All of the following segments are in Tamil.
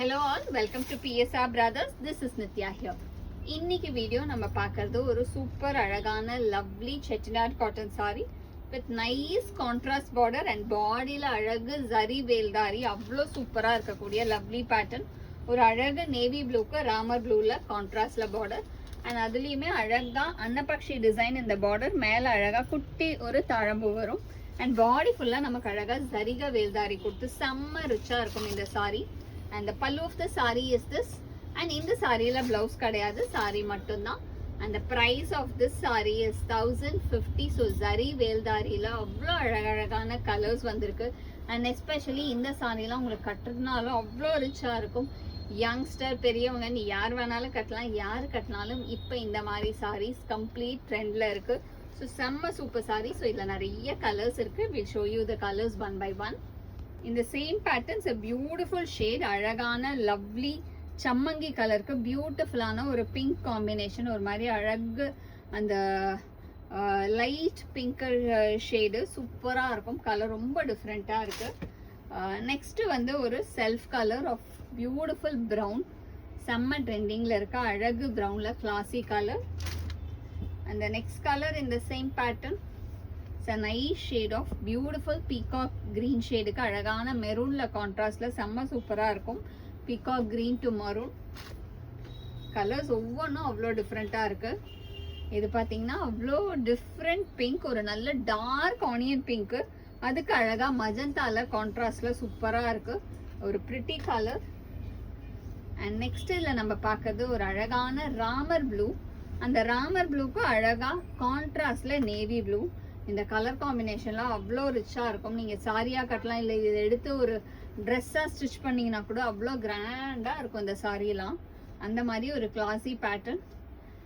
Hello all, welcome to PSR Brothers. This is Nitya here. இன்னைக்கு வீடியோ நம்ம பார்க்கறது ஒரு சூப்பர் அழகான lovely chettinad cotton saree with nice contrast border and பாடியில அழகு zari வேல்தாரி அவ்வளோ சூப்பரா இருக்கக்கூடிய லவ்லி பேட்டர்ன். ஒரு அழகு நேவி ப்ளூக்கு ராமர் ப்ளூல கான்ட்ராஸ்ட்ல பார்டர் அண்ட் அதுலயுமே அழகா அன்னபக்ஷி டிசைன் இந்த பார்டர் மேல அழகா குட்டி ஒரு தாழம்பு வரும் அண்ட் பாடி ஃபுல்லா நமக்கு அழகா ஜரிக வேல்தாரி கொடுத்து செம்ம ரிச்சா இருக்கும் இந்த sorry. And the pallu of the saree is this, and in the saree la blouse kadayadu, saree mattum dhaan. And the price of this saree is 1050. So zari veldari la avlo alagana colors vandirukku, and especially in the saree la ungalku kattradnalo avlo rich ah irukum. Youngster periyavanga ni yaar venalum kattalam, yaar kattanalum ipo indha mari sarees complete trend la irukku. So semma super saree. So idla nariya colors irukku. We'll show you the colors one by one. In the same patterns, a beautiful shade, அழகான lovely சம்மங்கி கலருக்கு பியூட்டிஃபுல்லான ஒரு பிங்க் காம்பினேஷன், ஒரு மாதிரி அழகு அந்த லைட் பிங்கர் ஷேடு சூப்பராக இருக்கும். கலர் ரொம்ப டிஃப்ரெண்ட்டாக இருக்கு. நெக்ஸ்ட் வந்து ஒரு self colour of beautiful brown, செம்ம ட்ரெண்டிங்கில் இருக்க அழகு ப்ரௌனில் classy colour. And the next colour in the same pattern, a nice shade of beautiful peacock green shade க்கு அழகான மெரூன்ல கான்ட்ராஸ்ட்ல செம்ம சூப்பரா இருக்கும். peacock green to maroon colours ஒவ்வொன்றும் அவ்வளோ டிஃப்ரெண்டா இருக்கு. இது பாத்தீங்கன்னா அவ்வளோ டிஃப்ரெண்ட் பிங்க், ஒரு நல்ல டார்க் ஆனியன் பிங்க், அதுக்கு அழகா மஜந்தால கான்ட்ராஸ்ட்ல சூப்பரா இருக்கு. ஒரு பிரிட்டி கலர். அண்ட் நெக்ஸ்ட் இதுல நம்ம பார்க்கறது ஒரு அழகான ராமர் ப்ளூ. அந்த ராமர் ப்ளூக்கு அழகா கான்ட்ராஸ்ட்ல நேவி ப்ளூ. இந்த கலர் காம்பினேஷன்லாம் அவ்வளோ ரிச்சாக இருக்கும். நீங்கள் சாரியாக கட்டலாம், இல்லை இதை எடுத்து ஒரு ட்ரெஸ்ஸாக ஸ்டிச் பண்ணிங்கன்னா கூட அவ்வளோ கிராண்டாக இருக்கும் இந்த சாரியெல்லாம். அந்த மாதிரி ஒரு classy pattern.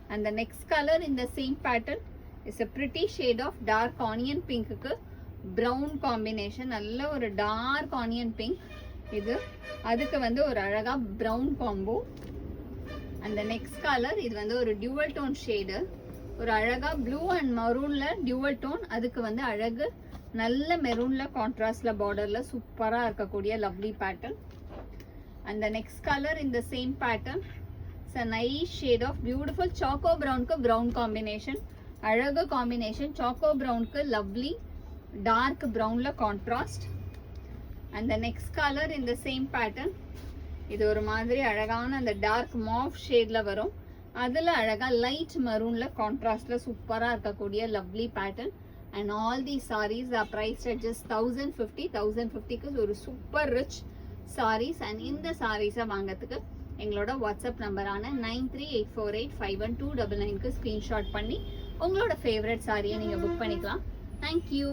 And the next colour இந்த same pattern is a pretty shade of dark onion பிங்க்குக்கு ப்ரௌன் காம்பினேஷன், நல்ல ஒரு டார்க் ஆனியன் பிங்க் இது, அதுக்கு வந்து ஒரு அழகாக ப்ரௌன் காம்போ. அந்த நெக்ஸ்ட் கலர் இது வந்து ஒரு டியூவல் டோன் ஷேடு, ஒரு அழகா ப்ளூ அண்ட் மரூன்ல டியூவல் டோன், அதுக்கு வந்து அழகு நல்ல மெரூன்ல கான்ட்ராஸ்ட்ல பார்டர்ல சூப்பரா இருக்கக்கூடிய லவ்லி பேட்டர்ன். அந்த நெக்ஸ்ட் கலர் இந்த same pattern it's a nice shade of beautiful choco ப்ரௌனுக்கு ப்ரௌன் காம்பினேஷன், அழகு காம்பினேஷன். சாக்கோ ப்ரௌனுக்கு லவ்லி டார்க் ப்ரௌன்ல கான்ட்ராஸ்ட். அந்த நெக்ஸ்ட் கலர் இந்த சேம் பேட்டர்ன், இது ஒரு மாதிரி அழகான அந்த டார்க் மாவ் ஷேட்ல வரும், அதில் அழகா லைட் மரூன்ல கான்ட்ராஸ்ட்ல சூப்பரா இருக்கக்கூடிய lovely pattern. And all the saris are priced at just 1050. 1050க்கு ஒரு சூப்பர் ரிச் சாரீஸ். அண்ட் இந்த சாரீஸை வாங்கிறதுக்கு எங்களோட வாட்ஸ்அப் நம்பரான 9384851299க்கு ஸ்க்ரீன்ஷாட் பண்ணி உங்களோட ஃபேவரட் சாரியை நீங்கள் புக் பண்ணிக்கலாம். தேங்க்யூ.